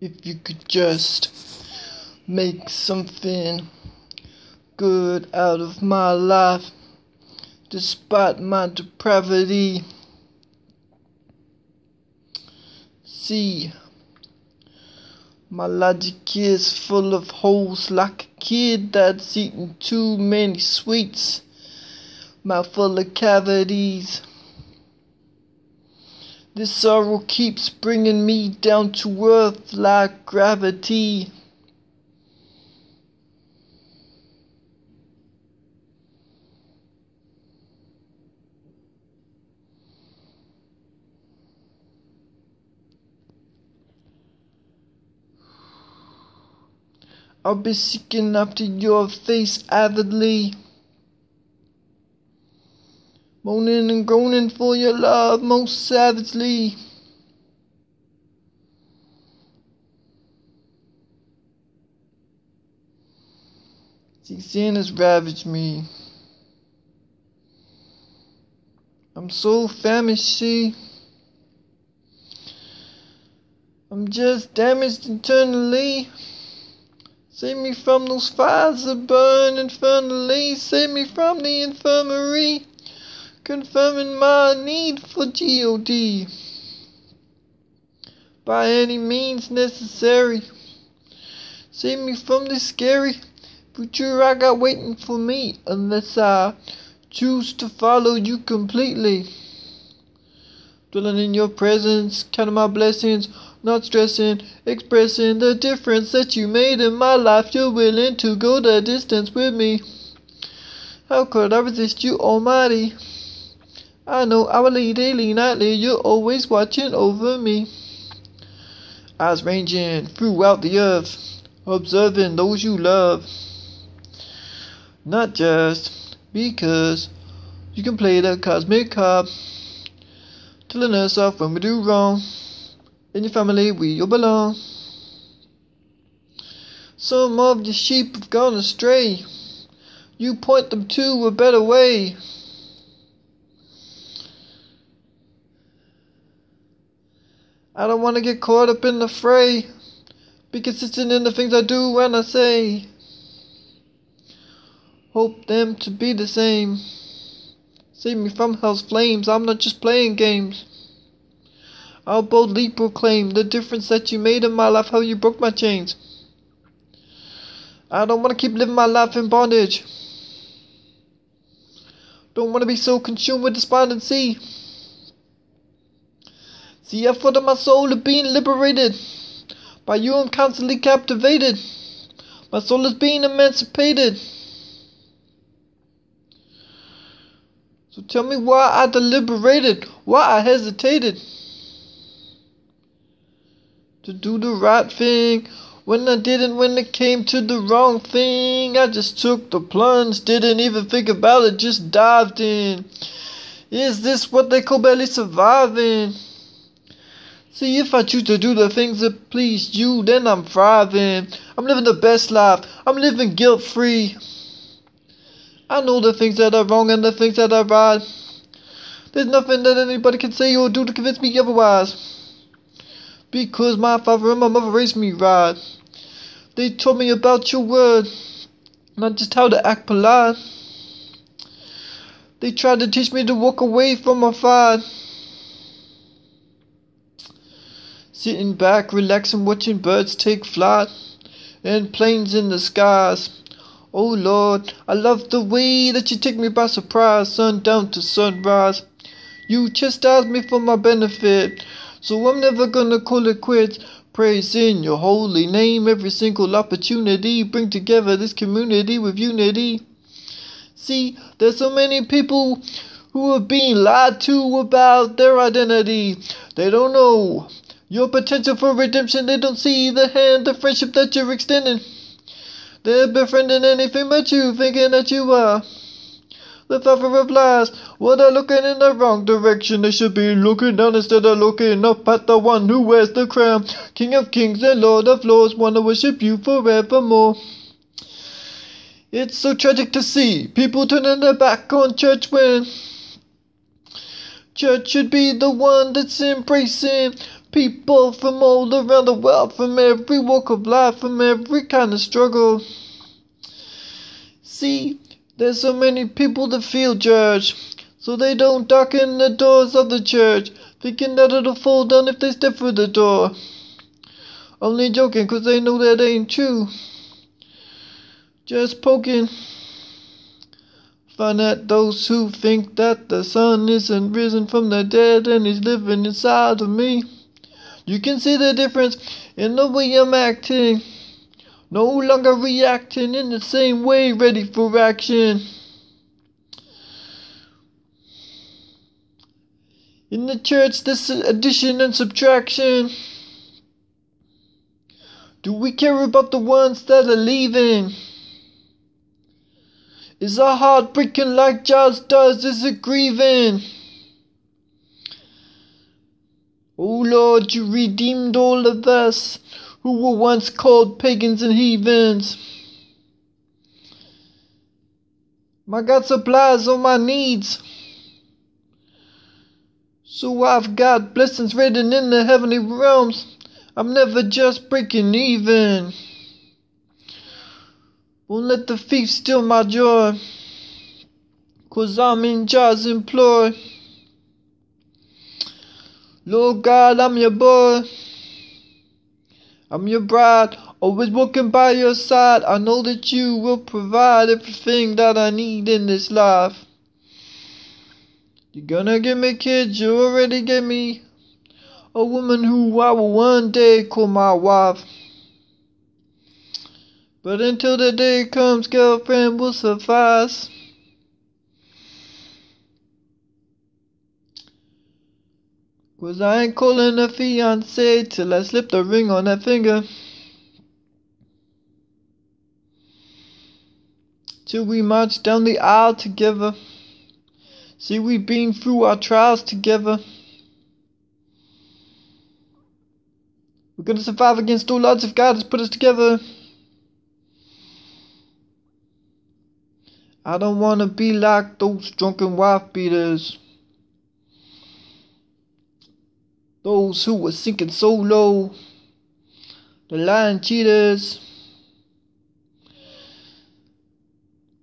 If you could just make something good out of my life, despite my depravity. See, my logic is full of holes like a kid that's eaten too many sweets, mouth full of cavities. This sorrow keeps bringing me down to earth like gravity. I'll be seeking after your face avidly, moaning and groaning for your love most savagely. See, sin has ravaged me. I'm so famished, see. I'm just damaged internally. Save me from those fires that burn infernally. Save me from the infirmary, confirming my need for God. By any means necessary. Save me from this scary future I got waiting for me, unless I choose to follow you completely. Dwelling in your presence, counting my blessings, not stressing, expressing the difference that you made in my life. You're willing to go the distance with me. How could I resist you, Almighty? I know hourly, daily, nightly, you're always watching over me. Eyes ranging throughout the earth, observing those you love. Not just because you can play the cosmic harp, telling us off when we do wrong. In your family we all belong. Some of your sheep have gone astray. You point them to a better way. I don't want to get caught up in the fray. Be consistent in the things I do and I say. Hope them to be the same. Save me from hell's flames. I'm not just playing games. I'll boldly proclaim the difference that you made in my life, how you broke my chains. I don't want to keep living my life in bondage. Don't want to be so consumed with despondency. See, I thought of my soul of being liberated. By you I'm constantly captivated. My soul is being emancipated. So tell me why I deliberated, why I hesitated to do the right thing when I didn't, when it came to the wrong thing. I just took the plunge, didn't even think about it, just dived in. Is this what they call barely surviving? See, if I choose to do the things that please you, then I'm thriving. I'm living the best life, I'm living guilt-free. I know the things that are wrong and the things that are right. There's nothing that anybody can say or do to convince me otherwise. Because my father and my mother raised me right. They told me about your word, not just how to act polite. They tried to teach me to walk away from my fight. Sitting back, relaxing, watching birds take flight, and planes in the skies. Oh Lord, I love the way that you take me by surprise, sundown to sunrise. You chastise me for my benefit, so I'm never gonna call it quits. Praising your holy name every single opportunity. Bring together this community with unity. See, there's so many people who are being lied to about their identity. They don't know your potential for redemption. They don't see the hand of friendship that you're extending. They're befriending anything but you, thinking that you are the father of lies. Well, they're looking in the wrong direction. They should be looking down instead of looking up at the one who wears the crown. King of kings and Lord of lords, wanna worship you forevermore. It's so tragic to see people turning their back on church when church should be the one that's embracing People from all around the world, from every walk of life, from every kind of struggle. See, there's so many people that feel judged, so they don't darken the doors of the church, thinking that it'll fall down if they step through the door. Only joking, 'cause they know that ain't true. Just poking fun at those who think that the sun isn't risen from the dead and is living inside of me. You can see the difference in the way I'm acting. No longer reacting in the same way, ready for action. In the church, there's addition and subtraction. Do we care about the ones that are leaving? Is our heart breaking like Jaws does? Is it grieving? Oh Lord, you redeemed all of us who were once called pagans and heathens. My God supplies all my needs. So I've got blessings written in the heavenly realms. I'm never just breaking even. Won't let the thief steal my joy, 'cause I'm in God's employ. Lord God, I'm your boy. I'm your bride, always walking by your side. I know that you will provide everything that I need in this life. You're gonna give me kids, you already gave me a woman who I will one day call my wife. But until the day comes, girlfriend will suffice. 'Cause I ain't calling a fiancé till I slip the ring on that finger. Till we march down the aisle together. See, we've been through our trials together. We're gonna survive against all odds if God has put us together. I don't wanna be like those drunken wife beaters. Those who were sinking so low. The lying cheaters.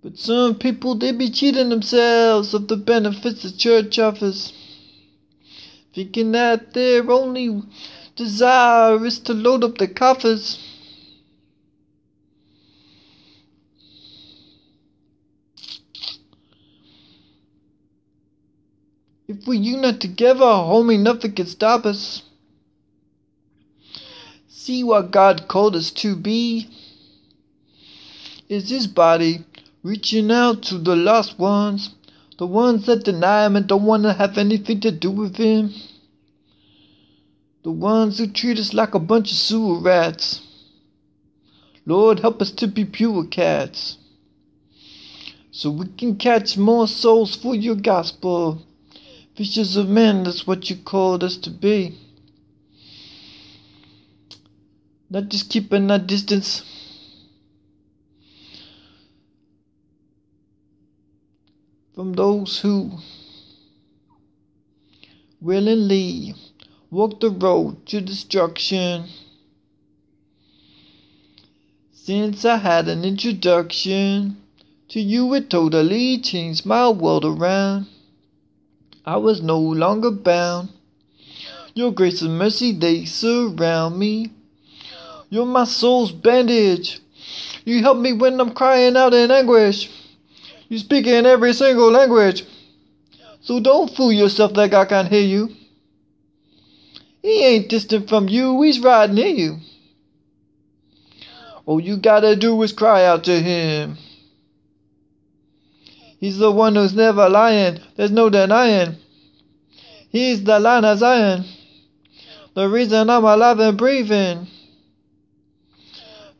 But some people, they be cheating themselves of the benefits the church offers, thinking that their only desire is to load up the coffers. If we unite together, homie, nothing can stop us. See what God called us to be is His body, reaching out to the lost ones, the ones that deny Him and don't want to have anything to do with Him, the ones who treat us like a bunch of sewer rats. Lord, help us to be pure cats, so we can catch more souls for your gospel. Fishers of men, that's what you called us to be. Not just keeping our distance. From those who willingly walk the road to destruction. Since I had an introduction to you, it totally changed my world around. I was no longer bound. Your grace and mercy, they surround me. You're my soul's bandage. You help me when I'm crying out in anguish. You speak in every single language. So don't fool yourself that God can't hear you. He ain't distant from you, He's right near you. All you gotta do is cry out to Him. He's the one who's never lying, there's no denying. He's the lion of Zion, the reason I'm alive and breathing.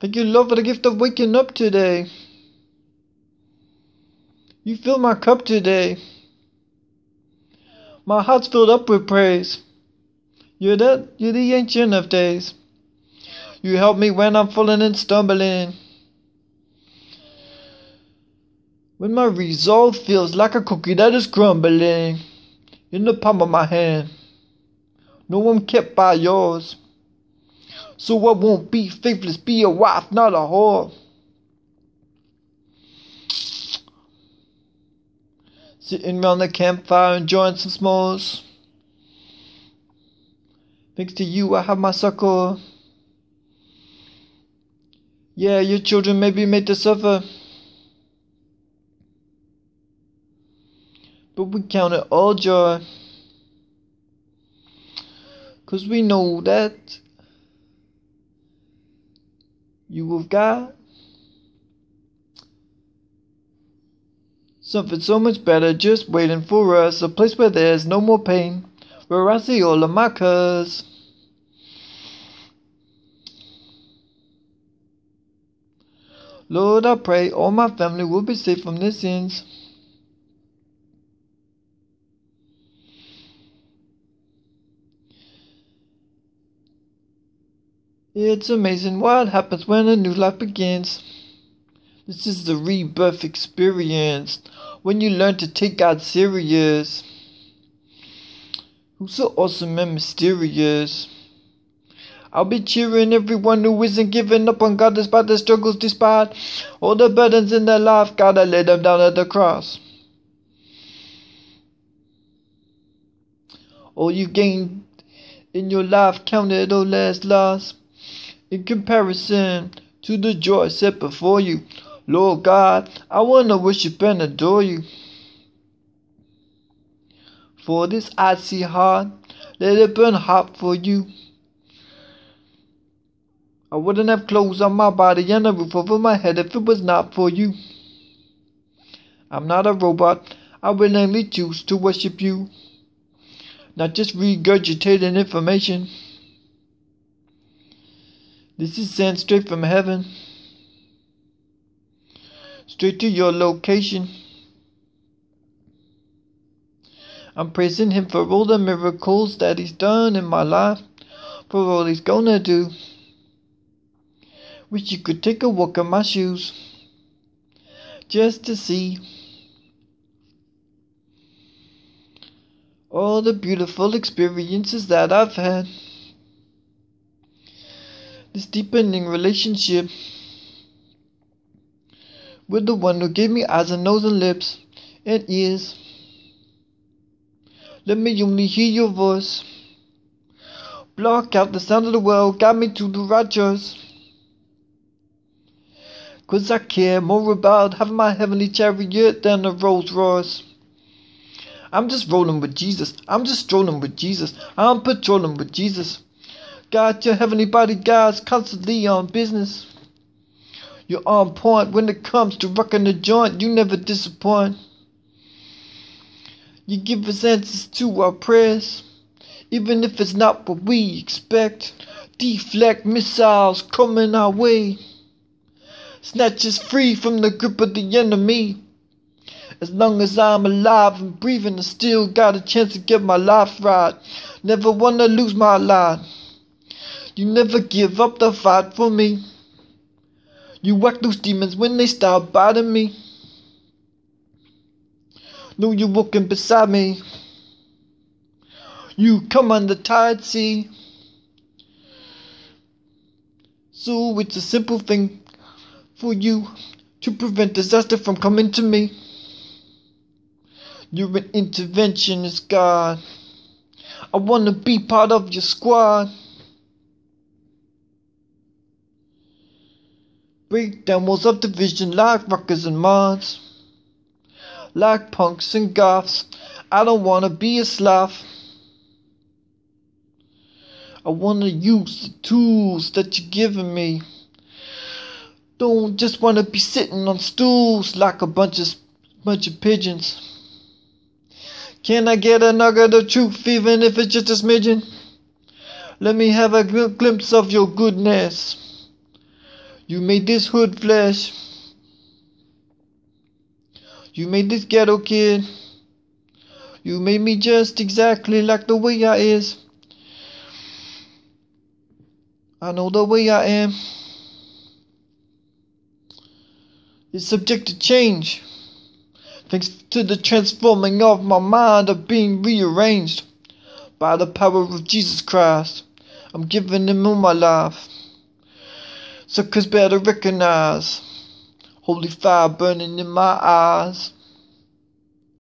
Thank you, Lord, for the gift of waking up today. You fill my cup today. My heart's filled up with praise. You're the Ancient of Days. You help me when I'm falling and stumbling. When my resolve feels like a cookie that is crumbling in the palm of my hand. No, I'm kept by yours. So I won't be faithless, be a wife, not a whore. Sitting round the campfire, enjoying some s'mores. Thanks to you, I have my succor. Yeah, your children may be made to suffer, but we count it all joy, 'cause we know that you have got something so much better just waiting for us. A place where there's no more pain, where I see all of my cuz. Lord, I pray all my family will be safe from their sins. It's amazing what happens when a new life begins. This is the rebirth experience, when you learn to take God serious. Who's so awesome and mysterious. I'll be cheering everyone who isn't giving up on God despite their struggles, despite all the burdens in their life. Gotta lay them down at the cross. All you've gained in your life, count it all as loss in comparison to the joy set before you. Lord God, I wanna worship and adore you. For this icy heart, let it burn hot for you. I wouldn't have clothes on my body and a roof over my head if it was not for you. I'm not a robot, I willingly choose to worship you, not just regurgitating information. This is sent straight from heaven, straight to your location. I'm praising him for all the miracles that he's done in my life, for all he's gonna do. Wish you could take a walk in my shoes, just to see all the beautiful experiences that I've had. This deepening relationship with the one who gave me eyes and nose and lips and ears. Let me only hear your voice. Block out the sound of the world, guide me to the right choice. 'Cause I care more about having my heavenly chariot than a Rolls Royce. I'm just rolling with Jesus, I'm just strolling with Jesus, I'm patrolling with Jesus. Got your heavenly bodyguards constantly on business. You're on point when it comes to rocking the joint, you never disappoint. You give us answers to our prayers, even if it's not what we expect. Deflect missiles coming our way, snatch us free from the grip of the enemy. As long as I'm alive and breathing, I still got a chance to get my life right. Never wanna lose my life. You never give up the fight for me. You whack those demons when they start biting me. Know you're walking beside me. You come on the tide sea. So it's a simple thing for you to prevent disaster from coming to me. You're an interventionist God. I wanna be part of your squad. Break down walls of division like rockers and mods, like punks and goths. I don't wanna be a sloth. I wanna use the tools that you're giving me. Don't just wanna be sitting on stools like a bunch of pigeons. Can I get a nugget of truth even if it's just a smidgen? Let me have a glimpse of your goodness. You made this hood flesh. You made this ghetto kid. You made me just exactly like the way I is. I know the way I am is subject to change, thanks to the transforming of my mind of being rearranged by the power of Jesus Christ. I'm giving him all my life. Suckers better recognize holy fire burning in my eyes.